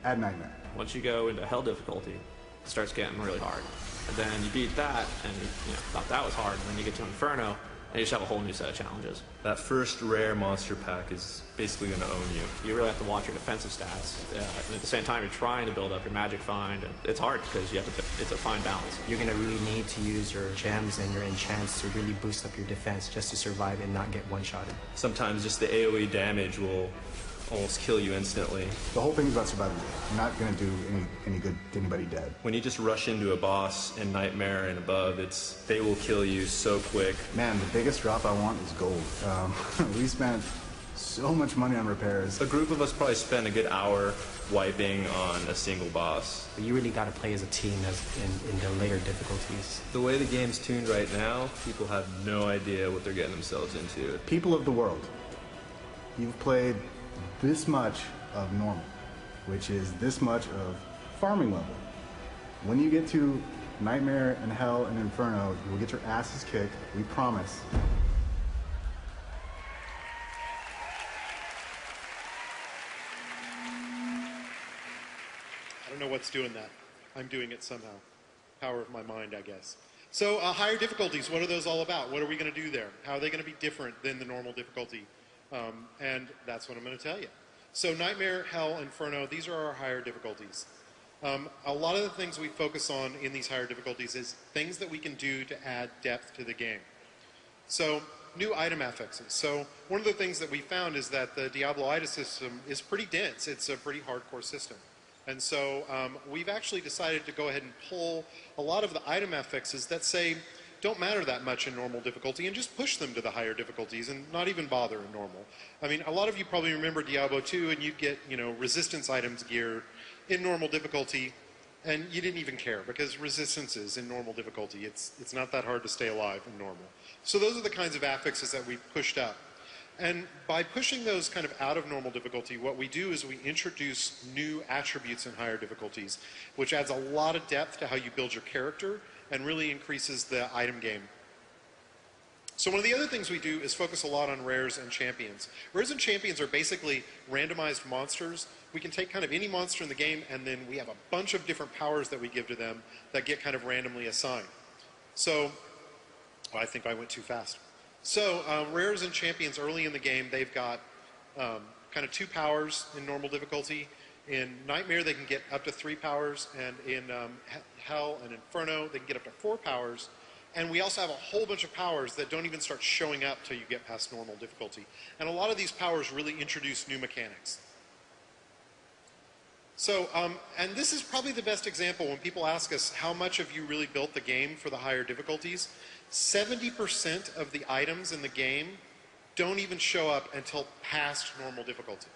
Add nightmare. Once you go into hell difficulty, it starts getting really hard. And then you beat that, and you thought that was hard, and then you get to Inferno, and you just have a whole new set of challenges. That first rare monster pack is basically going to own you. You really have to watch your defensive stats. And at the same time, you're trying to build up your magic find, and it's hard because you have to. It's a fine balance. You're going to really need to use your gems and your enchants to really boost up your defense just to survive and not get one-shotted. Sometimes just the AoE damage will almost kill you instantly. The whole thing is about surviving. You're not going to do any good to anybody dead. When you just rush into a boss in Nightmare and above, they will kill you so quick. Man, the biggest drop I want is gold. We spent so much money on repairs. A group of us probably spent a good hour wiping on a single boss. But you really got to play as a team in the later difficulties. The way the game's tuned right now, people have no idea what they're getting themselves into. People of the world, you've played this much of normal, which is this much of farming level. When you get to Nightmare and Hell and Inferno, you will get your asses kicked, we promise. I don't know what's doing that. I'm doing it somehow. Power of my mind, I guess. So higher difficulties, what are those all about? What are we going to do there? How are they going to be different than the normal difficulty? And that's what I'm going to tell you. So Nightmare, Hell, Inferno, these are our higher difficulties. A lot of the things we focus on in these higher difficulties is things that we can do to add depth to the game. So new item affixes. So one of the things that we found is that the Diablo item system is pretty dense. It's a pretty hardcore system. And so we've actually decided to go ahead and pull a lot of the item affixes that say don't matter that much in normal difficulty and just push them to the higher difficulties and not even bother in normal. I mean, a lot of you probably remember Diablo 2 and you get, resistance items gear in normal difficulty and you didn't even care because resistance is in normal difficulty. It's not that hard to stay alive in normal. So those are the kinds of affixes that we've pushed up. And by pushing those kind of out of normal difficulty, what we do is we introduce new attributes in higher difficulties, which adds a lot of depth to how you build your character and really increases the item game. So one of the other things we do is focus a lot on rares and champions. Rares and champions are basically randomized monsters. We can take kind of any monster in the game and then we have a bunch of different powers that we give to them that get kind of randomly assigned. So, I think I went too fast. So rares and champions early in the game, they've got kind of 2 powers in normal difficulty. In Nightmare, they can get up to 3 powers, and in Hell and Inferno, they can get up to 4 powers. And we also have a whole bunch of powers that don't even start showing up till you get past normal difficulty. And a lot of these powers really introduce new mechanics. So, and this is probably the best example when people ask us how much have you really built the game for the higher difficulties. 70% of the items in the game don't even show up until past normal difficulty.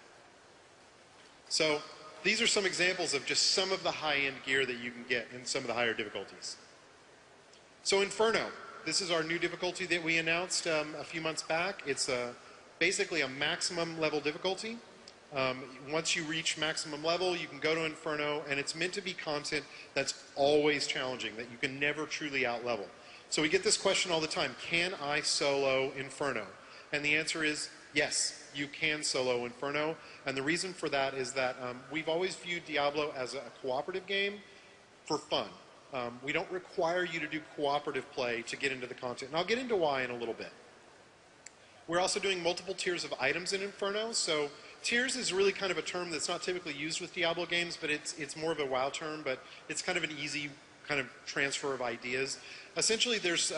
So these are some examples of just some of the high-end gear that you can get in some of the higher difficulties. So Inferno, this is our new difficulty that we announced a few months back. It's basically a maximum level difficulty. Once you reach maximum level, you can go to Inferno, and it's meant to be content that's always challenging, that you can never truly out-level. So we get this question all the time, can I solo Inferno? And the answer is yes, you can solo Inferno. And the reason for that is that we've always viewed Diablo as a cooperative game for fun. We don't require you to do cooperative play to get into the content. And I'll get into why in a little bit. We're also doing multiple tiers of items in Inferno. So tiers is really kind of a term that's not typically used with Diablo games, but it's more of a WoW term, but it's kind of an easy kind of transfer of ideas. Essentially, there's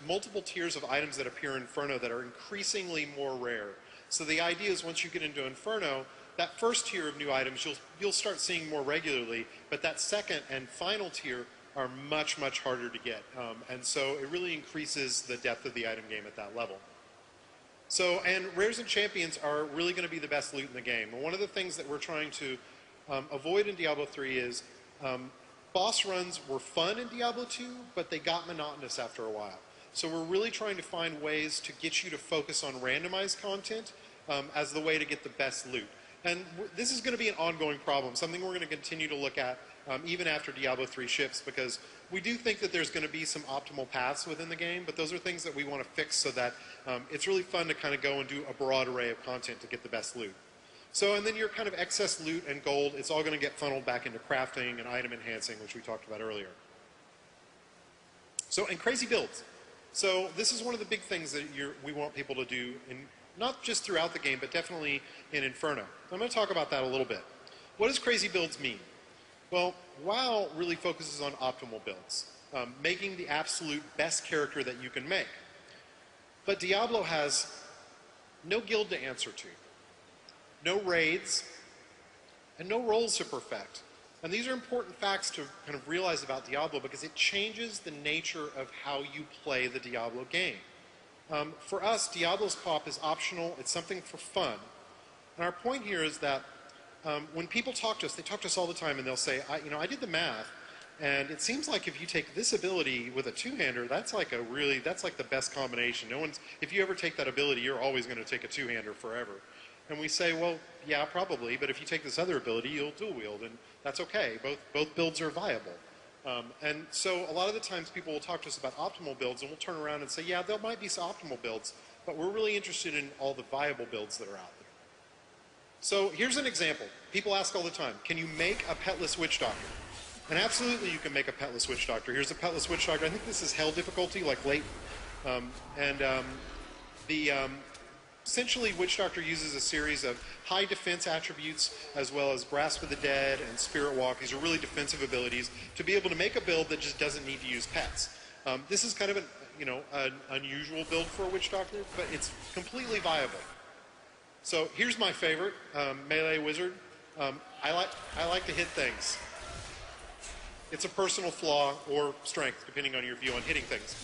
multiple tiers of items that appear in Inferno that are increasingly more rare. So the idea is once you get into Inferno, that first tier of new items you'll start seeing more regularly, but that second and final tier are much, much harder to get. And so it really increases the depth of the item game at that level. So, and rares and champions are really going to be the best loot in the game. And one of the things that we're trying to avoid in Diablo 3 is boss runs were fun in Diablo 2, but they got monotonous after a while. So we're really trying to find ways to get you to focus on randomized content as the way to get the best loot. And this is going to be an ongoing problem, something we're going to continue to look at even after Diablo 3 ships, because we do think that there's going to be some optimal paths within the game, but those are things that we want to fix so that it's really fun to kind of go and do a broad array of content to get the best loot. So, and then your kind of excess loot and gold, it's all going to get funneled back into crafting and item enhancing, which we talked about earlier. So, and crazy builds. So this is one of the big things that we want people to do, not just throughout the game, but definitely in Inferno. I'm going to talk about that a little bit. What does crazy builds mean? Well, WoW really focuses on optimal builds, making the absolute best character that you can make. But Diablo has no guild to answer to, no raids, and no roles to perfect. And these are important facts to kind of realize about Diablo because it changes the nature of how you play the Diablo game. For us, Diablo's co-op is optional. It's something for fun. And our point here is that when people talk to us, they talk to us all the time and they'll say, I did the math, and it seems like if you take this ability with a two-hander, that's like the best combination. If you ever take that ability, you're always going to take a two-hander forever. And we say, well, yeah, probably, but if you take this other ability, you'll dual wield, and that's okay. Both builds are viable. And so a lot of the times people will talk to us about optimal builds, and we'll turn around and say, yeah, there might be some optimal builds, but we're really interested in all the viable builds that are out there. So here's an example. People ask all the time, can you make a petless witch doctor? And absolutely you can make a petless witch doctor. Here's a petless witch doctor. I think this is hell difficulty, like late. Essentially, Witch Doctor uses a series of high defense attributes as well as Grasp of the Dead and Spirit Walk. These are really defensive abilities to be able to make a build that just doesn't need to use pets. This is kind of an unusual build for a Witch Doctor, but it's completely viable. So here's my favorite, Melee Wizard. I like to hit things. It's a personal flaw or strength, depending on your view on hitting things.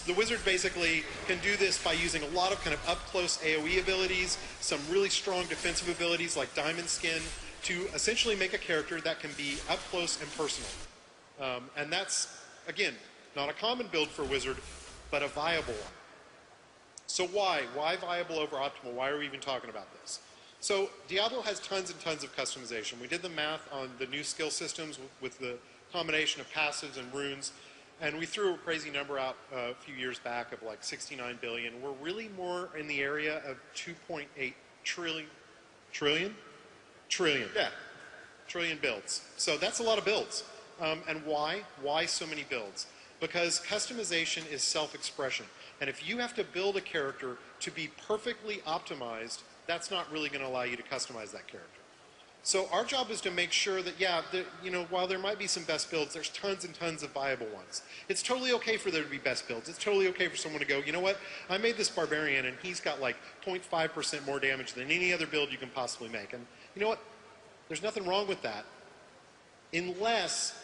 The wizard basically can do this by using a lot of kind of up-close AoE abilities, some really strong defensive abilities like Diamond Skin, to essentially make a character that can be up-close and personal. And that's, again, not a common build for a wizard, but a viable one. So why? Why viable over optimal? Why are we even talking about this? So Diablo has tons and tons of customization. We did the math on the new skill systems with the combination of passives and runes. And we threw a crazy number out a few years back of like 69 billion. We're really more in the area of 2.8 trillion. Trillion? Trillion. Yeah. Trillion builds. So that's a lot of builds. And why? Why so many builds? Because customization is self-expression. And if you have to build a character to be perfectly optimized, that's not really going to allow you to customize that character. So our job is to make sure that, while there might be some best builds, there's tons and tons of viable ones. It's totally okay for there to be best builds. It's totally okay for someone to go, you know what, I made this barbarian and he's got like 0.5% more damage than any other build you can possibly make. And you know what, there's nothing wrong with that. Unless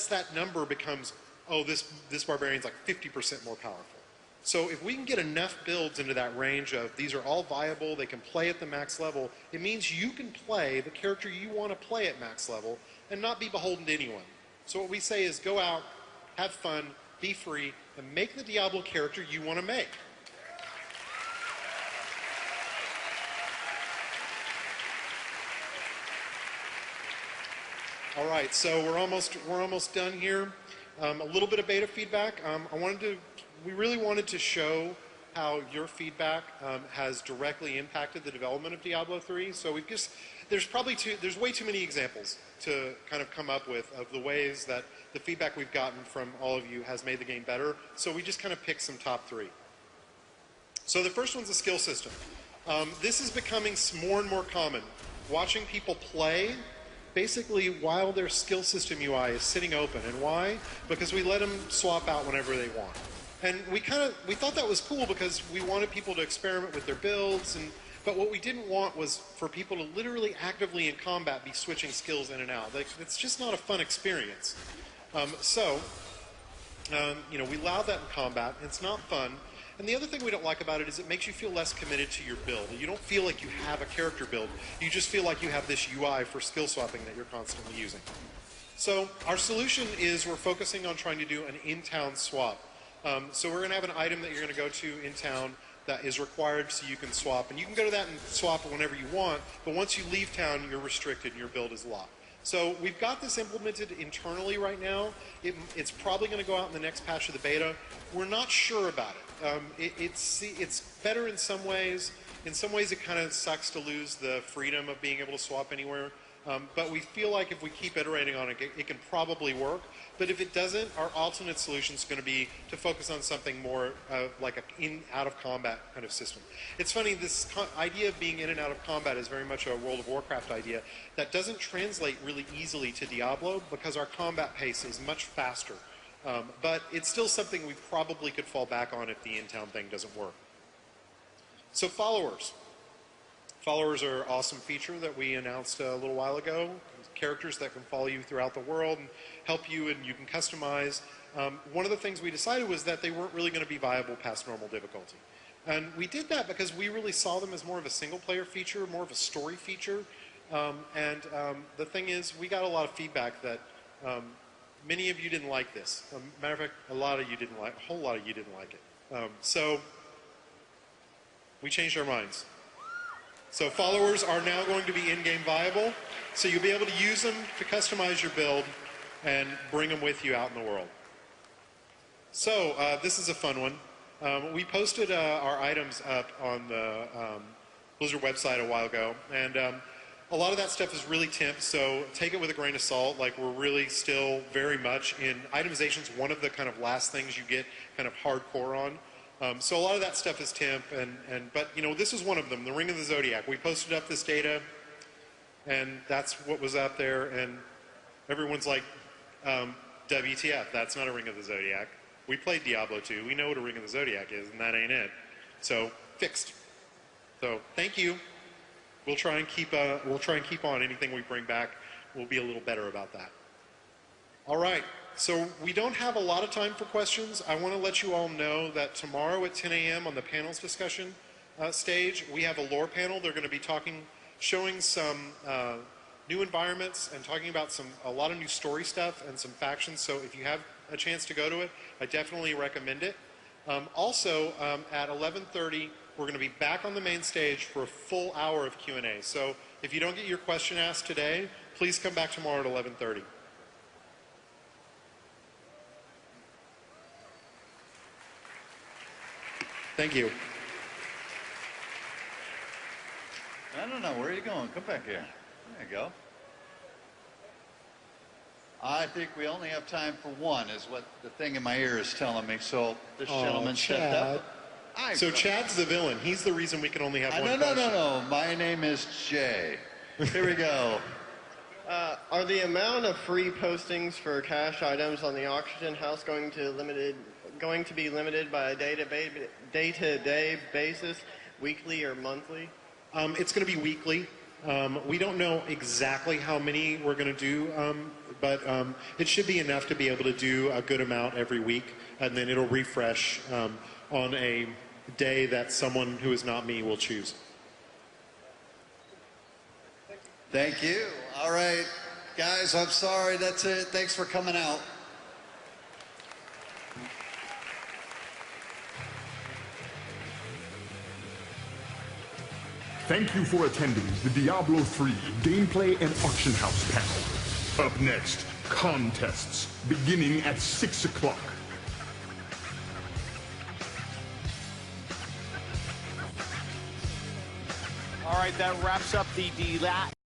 that number becomes, oh, this barbarian's like 50% more powerful. So if we can get enough builds into that range of these are all viable, they can play at the max level, it means you can play the character you want to play at max level and not be beholden to anyone. So what we say is go out, have fun, be free, and make the Diablo character you want to make. All right, so we're almost done here. A little bit of beta feedback. We really wanted to show how your feedback has directly impacted the development of Diablo 3. So there's way too many examples to kind of come up with of the ways that the feedback we've gotten from all of you has made the game better. So we just kind of picked some top 3. So the first one's a skill system. This is becoming more and more common. Watching people play basically while their skill system UI is sitting open. And why? Because we let them swap out whenever they want. And we thought that was cool because we wanted people to experiment with their builds, but what we didn't want was for people to literally actively in combat be switching skills in and out. It's just not a fun experience. We allow that in combat, and it's not fun. And the other thing we don't like about it is it makes you feel less committed to your build. You don't feel like you have a character build. You just feel like you have this UI for skill swapping that you're constantly using. So our solution is we're focusing on trying to do an in-town swap. So we're going to have an item that you're going to go to in town that is required so you can swap. And you can go to that and swap it whenever you want, but once you leave town, you're restricted and your build is locked. So we've got this implemented internally right now. It's probably going to go out in the next patch of the beta. We're not sure about it. It's better in some ways. In some ways, it kind of sucks to lose the freedom of being able to swap anywhere. But we feel like if we keep iterating on it, it can probably work. But if it doesn't, our alternate solution is going to be to focus on something more like an out of combat kind of system. It's funny, this idea of being in and out of combat is very much a World of Warcraft idea that doesn't translate really easily to Diablo because our combat pace is much faster. But it's still something we probably could fall back on if the in-town thing doesn't work. So followers. Followers are an awesome feature that we announced a little while ago. Characters that can follow you throughout the world and help you, and you can customize. One of the things we decided was that they weren't really going to be viable past normal difficulty. And we did that because we really saw them as more of a single-player feature, more of a story feature. The thing is, we got a lot of feedback that many of you didn't like this. Matter of fact, a whole lot of you didn't like it. So we changed our minds. So followers are now going to be in-game viable, so you'll be able to use them to customize your build and bring them with you out in the world. So this is a fun one. We posted our items up on the Blizzard website a while ago, and a lot of that stuff is really temp, so take it with a grain of salt. Like, we're really still very much in itemization's one of the kind of last things you get kind of hardcore on. So a lot of that stuff is temp, but you know, this is one of them, the Ring of the Zodiac. We posted up this data, and that's what was out there, and everyone's like, WTF, that's not a Ring of the Zodiac. We played Diablo 2, we know what a Ring of the Zodiac is, and that ain't it. So, fixed. So, thank you. We'll try and keep on anything we bring back. We'll be a little better about that. All right. So we don't have a lot of time for questions. I want to let you all know that tomorrow at 10 a.m. on the panels discussion stage, we have a lore panel. They're going to be showing some new environments and talking about a lot of new story stuff and some factions. So if you have a chance to go to it, I definitely recommend it. Also, at 11:30, we're going to be back on the main stage for a full hour of Q&A. So if you don't get your question asked today, please come back tomorrow at 11:30. Thank you. I don't know. Where are you going? Come back here. There you go. I think we only have time for one, is what the thing in my ear is telling me. So this gentleman stepped up. So Chad's the villain. He's the reason we can only have one question. No. My name is Jay. Here we go. Are the amount of free postings for cash items on the auction house going to be limited by a day-to-day basis, weekly or monthly? It's going to be weekly. We don't know exactly how many we're going to do, but it should be enough to be able to do a good amount every week, and then it'll refresh on a day that someone who is not me will choose. Thank you. All right, guys, I'm sorry. That's it. Thanks for coming out. Thank you for attending the Diablo 3 Gameplay and Auction House panel. Up next, contests, beginning at 6 o'clock. All right, that wraps up the